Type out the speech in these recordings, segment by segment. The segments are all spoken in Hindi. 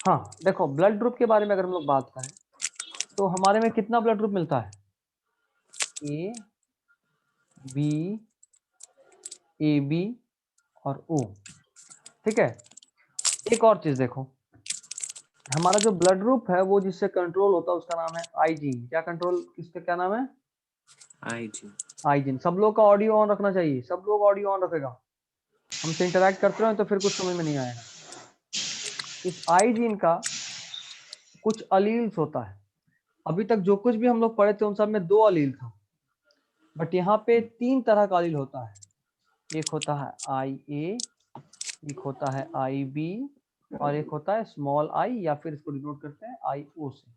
हाँ देखो, ब्लड ग्रुप के बारे में अगर हम लोग बात करें तो हमारे में कितना ब्लड ग्रुप मिलता है? ए, बी, ए बी और ओ। ठीक है, एक और चीज देखो, हमारा जो ब्लड ग्रुप है वो जिससे कंट्रोल होता है उसका नाम है आईजीन। क्या कंट्रोल, किसका क्या नाम है? आईजीन। आईजीन। सब लोग का ऑडियो ऑन रखना चाहिए, सब लोग ऑडियो ऑन रखेगा। हमसे इंटरेक्ट करते रहो तो फिर कुछ समझ में नहीं आएगा। इस आईजीन का कुछ अलील्स होता है। अभी तक जो कुछ भी हम लोग पढ़े थे उन सब में 2 अलील था, बट यहाँ पे 3 तरह का अलील होता है। एक होता है आई ए, एक होता है आई बी और एक होता है स्मॉल आई, या फिर इसको डिनोट करते हैं आई ओ से।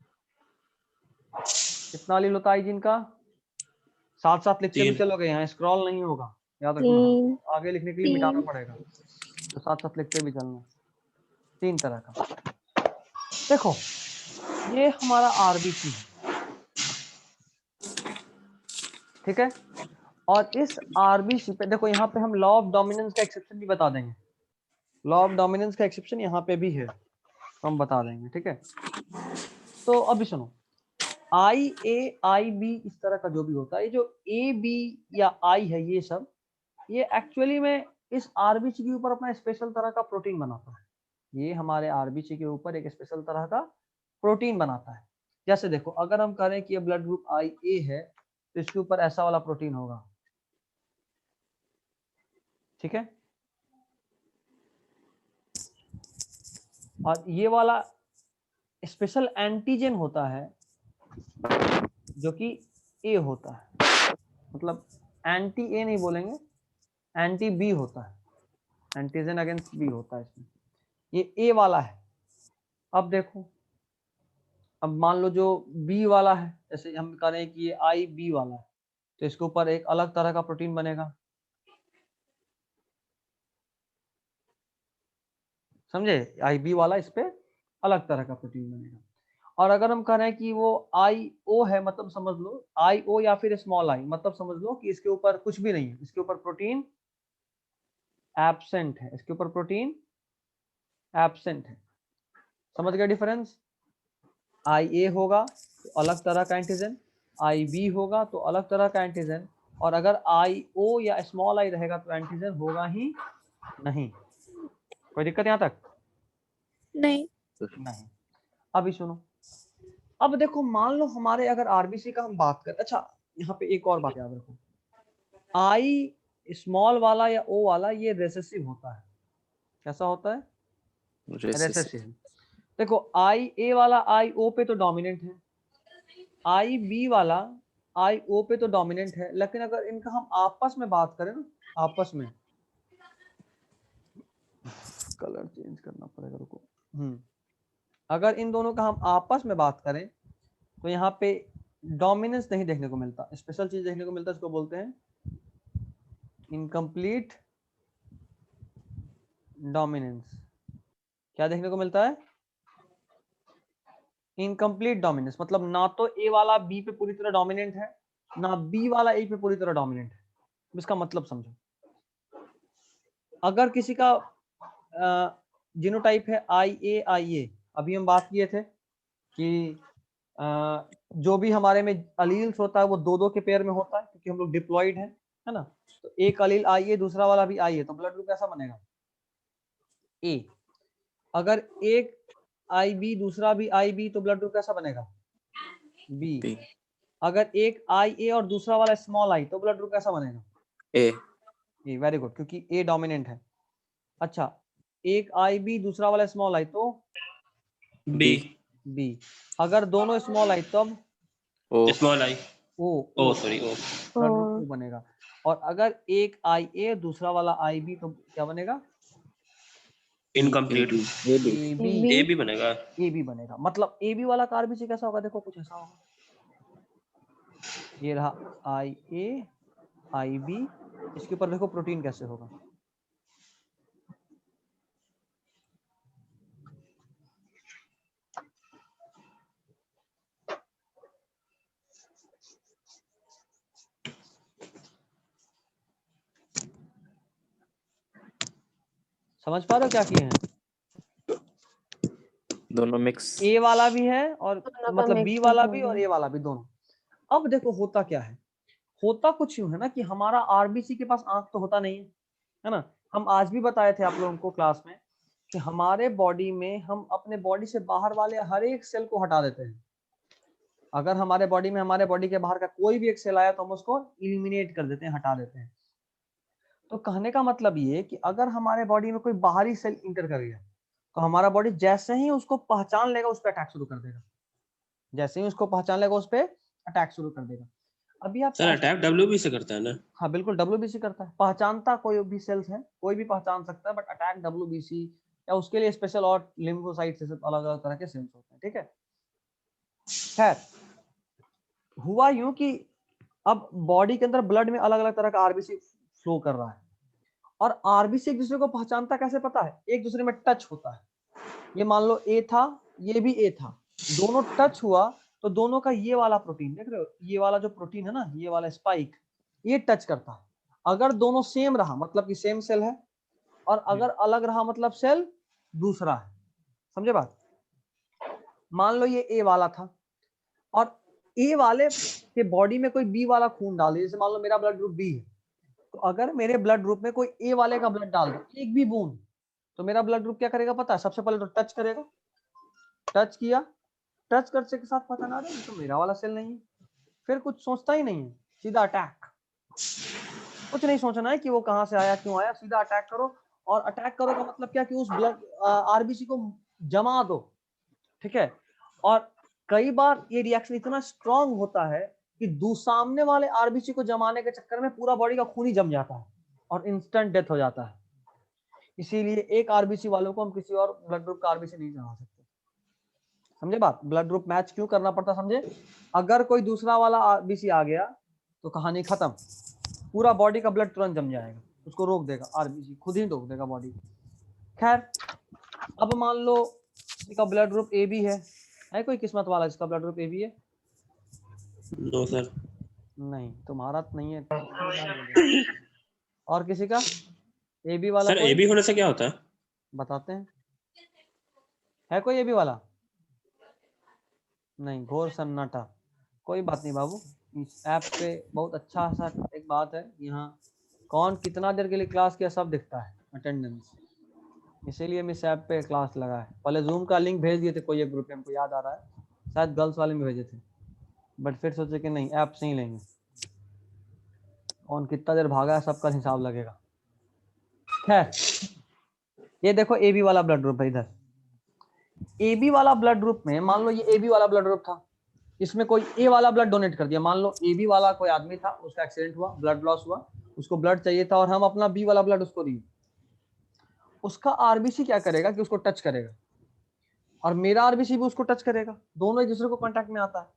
कितना अलील होता है आईजीन का? साथ साथ लिखते भी 3। चलोगे, यहाँ स्क्रॉल नहीं होगा, याद रखना। 3 आगे लिखने के लिए मिटाना पड़ेगा, तो साथ साथ लिखते भी चलना। 3 तरह का। देखो, ये हमारा आरबीसी है, ठीक है। और इस आरबीसी पे देखो, यहाँ पे हम लॉ ऑफ डोमिनेंस का एक्सेप्शन भी बता देंगे। लॉ ऑफ डोमिनेंस का एक्सेप्शन यहाँ पे भी है, तो हम बता देंगे, ठीक है। तो अभी सुनो, आई ए आई बी इस तरह का जो भी होता है, ये जो ए बी या आई है, ये सब ये एक्चुअली में इस आरबीसी के ऊपर अपना स्पेशल तरह का प्रोटीन बनाता है। ये हमारे आरबीसी के ऊपर एक स्पेशल तरह का प्रोटीन बनाता है। जैसे देखो, अगर हम करें कि ये ब्लड ग्रुप आई ए है तो इसके ऊपर ऐसा वाला प्रोटीन होगा, ठीक है। और ये वाला स्पेशल एंटीजन होता है जो कि ए होता है, मतलब एंटी ए नहीं बोलेंगे, एंटी बी होता है, एंटीजन अगेंस्ट बी होता है इसमें। ये ए वाला है। अब देखो, अब मान लो जो बी वाला है, जैसे हम कह रहे हैं कि ये आई बी वाला है, तो इसके ऊपर एक अलग तरह का प्रोटीन बनेगा, समझे? आई बी वाला इस पे अलग तरह का प्रोटीन बनेगा। और अगर हम कह रहे हैं कि वो आई ओ है, मतलब समझ लो आई ओ या फिर स्मॉल आई, मतलब समझ लो कि इसके ऊपर कुछ भी नहीं है, इसके ऊपर प्रोटीन एब्सेंट है, इसके ऊपर प्रोटीन एब्सेंट है। समझ गए डिफरेंस? आई ए होगा तो अलग तरह का एंटीजन, आई बी होगा तो अलग तरह का एंटीजन, और अगर आई ओ या स्मॉल आई रहेगा तो एंटीजन होगा ही नहीं। कोई दिक्कत यहाँ तक? नहीं। नहीं। अभी सुनो, अब देखो, मान लो हमारे अगर आरबीसी का हम बात करें, अच्छा यहाँ पे एक और बात याद रखो, आई स्मॉल वाला या ओ वाला ये रेसेसिव होता है। कैसा होता है? रेसेसिव। देखो, आई ए वाला आई ओ पे तो डोमिनेंट है, आई बी वाला आई ओ पे तो डोमिनेंट है, लेकिन अगर इनका हम आपस में बात करें ना, आपस में, कलर चेंज करना पड़ेगा, रुको। अगर इन दोनों का हम आपस में बात करें तो यहाँ पे डोमिनेंस नहीं देखने को मिलता, स्पेशल चीज देखने को मिलता है, इसको बोलते हैं इनकम्प्लीट डोमिनेंस। क्या देखने को मिलता है? इनकम्प्लीट डोमिनेंस, मतलब ना तो ए वाला बी पे पूरी तरह डोमिनेंट है, ना बी वाला ए पे पूरी तरह डोमिनेंट है। इसका मतलब समझो, अगर किसी का जीनोटाइप है आई ए, अभी हम बात किए थे कि जो भी हमारे में अलील्स होता है वो 2-2 के पेयर में होता है, क्योंकि हम लोग डिप्लॉइड है ना। तो एक अलील आई ए, दूसरा वाला भी आई ए, तो ब्लड ग्रुप कैसा बनेगा? ए। अगर एक आई बी दूसरा भी आई बी, तो ब्लड ग्रुप कैसा बनेगा? बी। अगर एक आई ए और दूसरा वाला स्मॉल आई, तो ब्लड ग्रुप कैसा बनेगा? ए। ए। वेरी गुड, क्योंकि ए डोमिनेंट है। अच्छा, एक आई बी दूसरा वाला स्मॉल आई तो बी। बी। अगर दोनों स्मॉल आई तब O. Small i. O. O sorry, O. Blood group O बनेगा। और अगर एक आई ए दूसरा वाला आई बी, तो क्या बनेगा? इनकम्प्लीट। A B. ए भी बनेगा। ए बी बनेगा, मतलब ए बी वाला का आरबीसी कैसा होगा? देखो कुछ ऐसा होगा, ये रहा आई ए आई बी, इसके ऊपर देखो प्रोटीन कैसे होगा। समझ पा रहे हो क्या किए हैं? दोनों मिक्स। ए वाला भी है और दोनों का मतलब बी mix वाला हो भी गया। और ए वाला भी, दोनों। अब देखो होता क्या है, होता कुछ यूं है ना कि हमारा आरबीसी के पास आंख तो होता नहीं है ना। हम आज भी बताए थे आप लोगों को क्लास में कि हमारे बॉडी में हम अपने बॉडी से बाहर वाले हर एक सेल को हटा देते हैं। अगर हमारे बॉडी में हमारे बॉडी के बाहर का कोई भी एक सेल आया तो हम उसको इलिमिनेट कर देते हैं, हटा देते हैं। तो कहने का मतलब ये कि अगर हमारे बॉडी में कोई बाहरी सेल इंटर कर गया तो हमारा बॉडी जैसे ही उसको पहचान लेगा उस पर अटैक शुरू कर देगा, जैसे ही उसको पहचान लेगा उस पर अटैक शुरू कर देगा। अभी आप सर अटैक डब्ल्यूबी से करता है ना? हाँ बिल्कुल, डब्ल्यूबीसी करता है, पहचानता कोई भी सेल्स है, कोई भी पहचान सकता है, बट अटैक डब्ल्यूबीसी या उसके लिए स्पेशल और लिम्फोसाइट से अलग अलग तरह के सेल्स होते हैं, ठीक है। खैर, हुआ यूं कि अब बॉडी के अंदर ब्लड में अलग अलग तरह का आरबीसी फ्लो कर रहा है, और आरबीसी एक दूसरे को पहचानता कैसे पता है, एक दूसरे में टच होता है। ये मान लो ए था, ये भी ए था, दोनों टच हुआ तो दोनों का ये वाला प्रोटीन देख रहे हो, ये वाला जो प्रोटीन है ना, ये वाला स्पाइक, ये टच करता है। अगर दोनों सेम रहा मतलब कि सेम सेल है, और अगर अलग रहा मतलब सेल दूसरा है। समझे बात? मान लो ये ए वाला था और ए वाले के बॉडी में कोई बी वाला खून डाल दिया, जैसे मान लो मेरा ब्लड ग्रुप बी है, तो अगर मेरे ब्लड ग्रुप में कोई ए वाले का ब्लड डाल दे एक भी बूंद, तो मेरा ब्लड ग्रुप क्या करेगा पता है? सबसे पहले तो टच करेगा, टच किया, टच करने के साथ पता ना रहे तो मेरा वाला सेल नहीं है, फिर कुछ सोचता ही नहीं है, सीधा अटैक। कुछ नहीं सोचना है कि वो कहां से आया, क्यों आया, सीधा अटैक करो। और अटैक करो का मतलब क्या कि उस ब्लड आरबीसी को जमा दो, ठीक है। और कई बार ये रिएक्शन इतना स्ट्रांग होता है कि सामने वाले आरबीसी को जमाने के चक्कर में पूरा बॉडी का खून ही जम जाता है और इंस्टेंट डेथ हो जाता है। इसीलिए एक आरबीसी वालों को हम किसी और ब्लड ग्रुप का आरबीसी नहीं जमा सकते। समझे बात? ब्लड ग्रुप मैच क्यों करना पड़ता, समझे? अगर कोई दूसरा वाला आरबीसी आ गया तो कहानी खत्म, पूरा बॉडी का ब्लड तुरंत जम जाएगा, उसको रोक देगा आरबीसी, खुद ही रोक देगा बॉडी। खैर, अब मान लो इसका ब्लड ग्रुप ए बी है कोई किस्मत वाला जिसका ब्लड ग्रुप ए बी है? No sir. नहीं, तुम्हारा तो नहीं है। और किसी का ए बी वाला? सर कोई ए बी होने से क्या होता है? बताते हैं, है कोई ए बी वाला? नहीं, घोर सन्नाटा। कोई बात नहीं बाबू, इस ऐप पे बहुत अच्छा सा एक बात है, यहाँ कौन कितना देर के लिए क्लास किया सब दिखता है, अटेंडेंस। इसीलिए हम इस ऐप पे क्लास लगा है। पहले जूम का लिंक भेज दिए थे कोई एक ग्रुप में, हमको याद आ रहा है, शायद गर्ल्स वाले में भेजे थे, बट फिर सोचे कि नहीं, ऐप से ही लेंगे। कौन कितना देर भागा है सबका हिसाब लगेगा। खैर, ये देखो ए बी वाला ब्लड ग्रुप है। इधर ए बी वाला ब्लड ग्रुप में मान लो ये ए बी वाला ब्लड ग्रुप था, इसमें कोई ए वाला ब्लड डोनेट कर दिया। मान लो ए बी वाला कोई आदमी था, उसका एक्सीडेंट हुआ, ब्लड लॉस हुआ, उसको ब्लड चाहिए था और हम अपना बी वाला ब्लड उसको दिए। उसका आरबीसी क्या करेगा कि उसको टच करेगा और मेरा आरबीसी भी उसको टच करेगा, दोनों एक दूसरे को कांटेक्ट में आता है।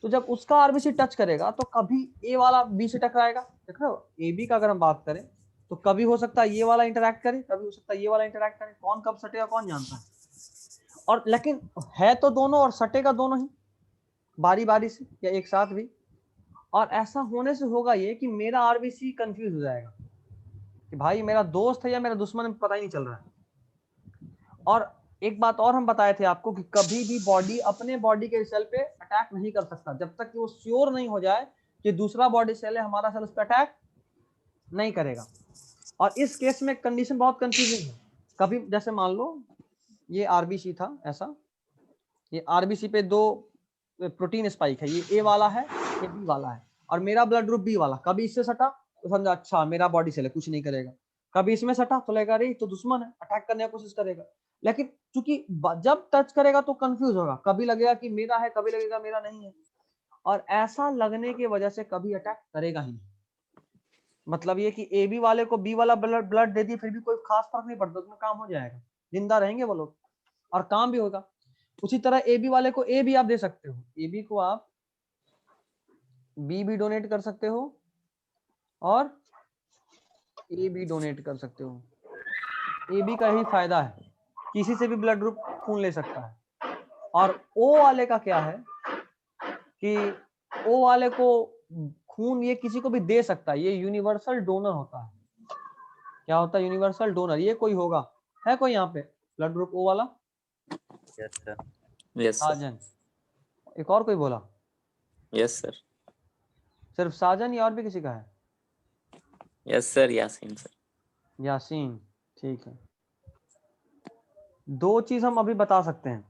तो जब उसका आरबीसी टच करेगा तो कभी ए वाला बी से टकराएगा। देख रहे हो, ए बी का अगर हम बात करें तो कभी हो सकता है ये वाला इंटरैक्ट करे, कभी हो सकता है ये वाला इंटरैक्ट करे, कौन कब सटेगा कौन जानता है। और लेकिन है तो दोनों और सटेगा दोनों ही बारी बारी से या एक साथ भी। और ऐसा होने से होगा ये कि मेरा आरबीसी कंफ्यूज हो जाएगा कि भाई मेरा दोस्त है या मेरा दुश्मन है, पता ही नहीं चल रहा है। और एक बात और हम बताए थे आपको कि कभी भी बॉडी अपने बॉडी के सेल पे अटैक नहीं कर सकता जब तक कि वो श्योर नहीं हो जाए कि दूसरा बॉडी सेल है हमारा सेल उस पर अटैक नहीं करेगा। और इस केस में कंडीशन बहुत कंफ्यूजिंग है। कभी जैसे मान लो ये आरबीसी था ऐसा, ये आरबीसी पे दो प्रोटीन स्पाइक है, ये ए वाला है, ये बी वाला है, और मेरा ब्लड ग्रुप बी वाला। कभी इससे सटा तो समझा अच्छा मेरा बॉडी सेल है, कुछ नहीं करेगा। कभी इसमें सटा तो लगेगा अरे तो दुश्मन है, अटैक करने की कोशिश करेगा। लेकिन चूंकि जब टच करेगा तो कंफ्यूज होगा, कभी लगेगा कि मेरा है, कभी लगेगा मेरा नहीं है, और ऐसा लगने की वजह से कभी अटैक करेगा ही नहीं। मतलब ये कि ए बी वाले को बी वाला ब्लड दे दी फिर भी कोई खास फर्क नहीं पड़ता, उसमें काम हो जाएगा, जिंदा रहेंगे वो लोग और काम भी होगा। उसी तरह ए बी वाले को ए भी आप दे सकते हो, ए बी को आप बी भी डोनेट कर सकते हो और ए भी डोनेट कर सकते हो। ए बी का ही फायदा है, किसी से भी ब्लड ग्रुप खून ले सकता है। और ओ वाले का क्या है कि ओ वाले को खून ये किसी को भी दे सकता है, ये यूनिवर्सल डोनर होता है। क्या होता है? Universal donor. ये कोई होगा, है कोई यहाँ पे ब्लड ग्रुप ओ वाला? Yes sir. Yes sir. Sajan, एक और कोई बोला? Yes sir. सिर्फ साजन या और भी किसी का है? Yes sir, Yasin sir. Yasin, ठीक है। दो चीज हम अभी बता सकते हैं,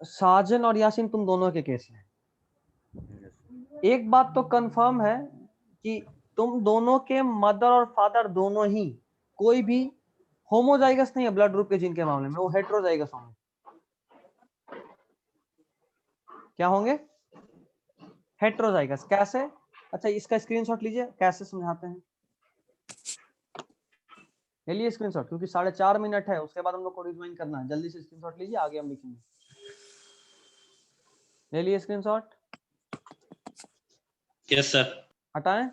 साजन और यासीन तुम दोनों के केस में एक बात तो कंफर्म है कि तुम दोनों के मदर और फादर दोनों ही कोई भी होमोजाइगस नहीं है ब्लड ग्रुप के, जिनके मामले में वो हेट्रोजाइगस होंगे। क्या होंगे? हेट्रोजाइगस। कैसे? अच्छा, इसका स्क्रीनशॉट लीजिए, कैसे समझाते हैं। ले लिए स्क्रीनशॉट? क्योंकि 4.5 मिनट है, उसके बाद हम लोग को रिवाइंड करना है। जल्दी से स्क्रीनशॉट लीजिए, आगे हम लिखेंगे। ले लिए स्क्रीनशॉट? Yes sir. हटाएं?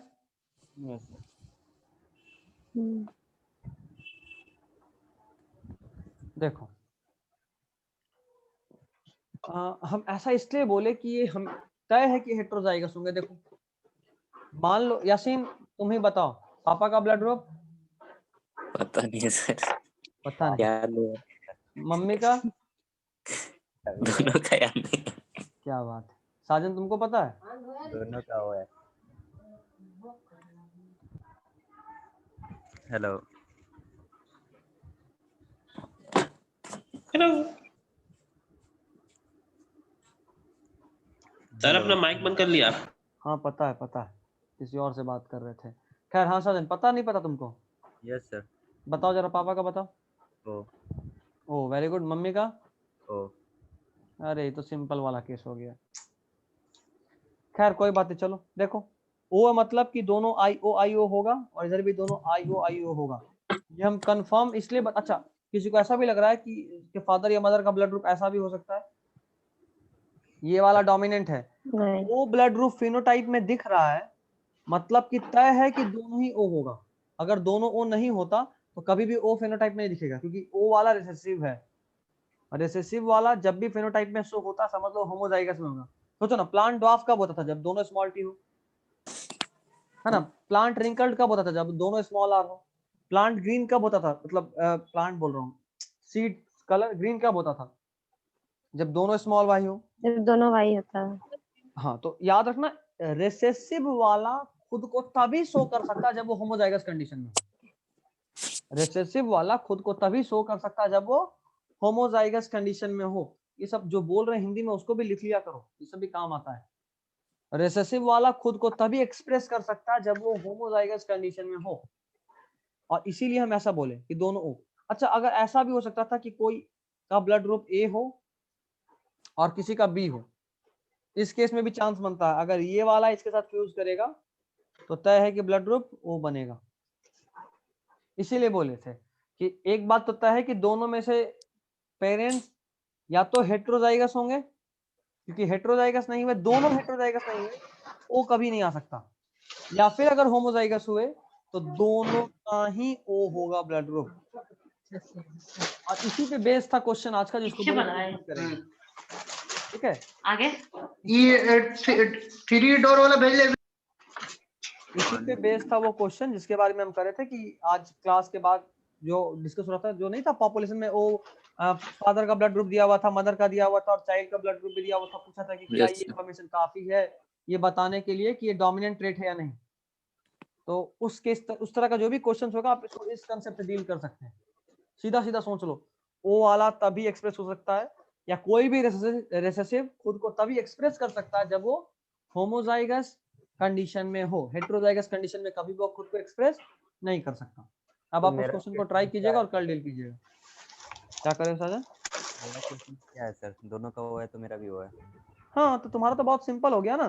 देखो, हम ऐसा इसलिए बोले कि ये हम तय है कि हेट्रोजाइगस होंगे। देखो, मान लो यासीन तुम ही बताओ, पापा का ब्लड ग्रुप? पता नहीं है सर। पता नहीं। याद नहीं है। मम्मी का? दोनों का याद नहीं है। क्या बात है। साजन तुमको पता है? दोनों का वो है। हेलो। हेलो सर, अपना माइक बंद कर लिया? हाँ पता है, पता है, किसी और से बात कर रहे थे। खैर, हाँ साजन, पता नहीं पता तुमको? Yes sir. बताओ जरा, पापा का बताओ। ओ। ओ वेरी गुड। मम्मी का? ओ। अरे ये तो सिंपल वाला केस हो गया। खैर कोई बात नहीं, चलो देखो, ओ मतलब कि दोनों आई ओ होगा और इधर भी दोनों आई ओ होगा। ये हम कंफर्म इसलिए अच्छा, किसी को ऐसा भी लग रहा है कि फादर या मदर का ब्लड ग्रुप ऐसा भी हो सकता है, ये वाला डोमिनेंट है, वो ब्लड ग्रुप फिनोटाइप में दिख रहा है, मतलब कि तय है कि दोनों ही ओ होगा। अगर दोनों ओ नहीं होता तो कभी भी ओ फेनोटाइप नहीं दिखेगा, क्योंकि ओ वाला रिसेसिव है। रिसेसिव वाला जब भी फेनोटाइप में शो होता, समझ लो होमोजाइगस में होगा। सोचो ना, प्लांट ड्वार्फ कब होता था? जब दोनों स्मॉल टी हो, है ना। प्लांट रिंकल्ड कब होता था? जब दोनों स्मॉल आर हो। प्लांट ग्रीन कब होता था? मतलब प्लांट बोल रहा हूँ, सीड कलर ग्रीन कब होता था? जब दोनों स्मॉल वाई हो। जब दोनों वाई होता है। हाँ, तो याद रखना, रिसेसिव वाला खुद को तभी शो कर सकता है जब वो होमोजाइगस कंडीशन में हो। रिसेसिव वाला खुद को तभी शो कर सकता है जब वो होमोजाइगस कंडीशन में हो। ये सब जो बोल रहे हैं हिंदी में उसको भी लिख लिया करो, ये सब भी काम आता है। रिसेसिव वाला खुद को तभी एक्सप्रेस कर सकता है जब वो होमोजाइगस कंडीशन में हो, और इसीलिए हम ऐसा बोले कि दोनों ओ। अच्छा, अगर ऐसा भी हो सकता था कि कोई का ब्लड ग्रुप ए हो और किसी का बी हो, इस केस में भी चांस बनता है। अगर ये वाला इसके साथ फ्यूज करेगा तो तय है कि ब्लड ग्रुप ओ बनेगा। इसीलिए बोले थे कि एक बात तो तय है कि दोनों में से पेरेंट्स या तो हेट्रोजाइगस होंगे, क्योंकि हेट्रोजाइगस नहीं हुए, दोनों हेट्रोजाइगस नहीं हुए, ओ कभी नहीं आ सकता। या फिर अगर होमोजाइगस हुए तो दोनों का ही ओ होगा ब्लड ग्रुप। और इसी पे बेस था क्वेश्चन आज का, जिसको करेंगे। ठीक है, आगे ये 3 डोर वाला भेज ले। इसी पे बेस था वो क्वेश्चन जिसके बारे में हम कर रहे थे कि आज क्लास के बाद जो डिस्कस हो रहा था, जो नहीं था पॉपुलेशन में, वो फादर का ब्लड ग्रुप दिया हुआ था, मदर का दिया हुआ था और चाइल्ड का ब्लड ग्रुप भी दिया हुआ था। पूछा था कि क्या ये इंफॉर्मेशन काफी है ये बताने के लिए कि ये डोमिनेंट ट्रेट है या नहीं। तो उस तरह का जो भी क्वेश्चन होगा, आप इसको इस कंसेप्ट से डील कर सकते हैं। सीधा सीधा सोच लो, ओ वाला तभी एक्सप्रेस हो सकता है, या कोई भी रिसेसिव खुद को तभी एक्सप्रेस कर सकता है जब वो होमोजाइगस कंडीशन में हो। हेट्रोजाइगस कंडीशन में कभी वो खुद को एक्सप्रेस नहीं कर सकता। अब तो आप उस क्वेश्चन को ट्राई कीजिएगा और कल डील कीजिएगा। क्या करें साजन? मेरा क्वेश्चन क्या है सर? दोनों का वो है तो मेरा भी वो है। हाँ, तो तुम्हारा तो बहुत सिंपल हो गया ना।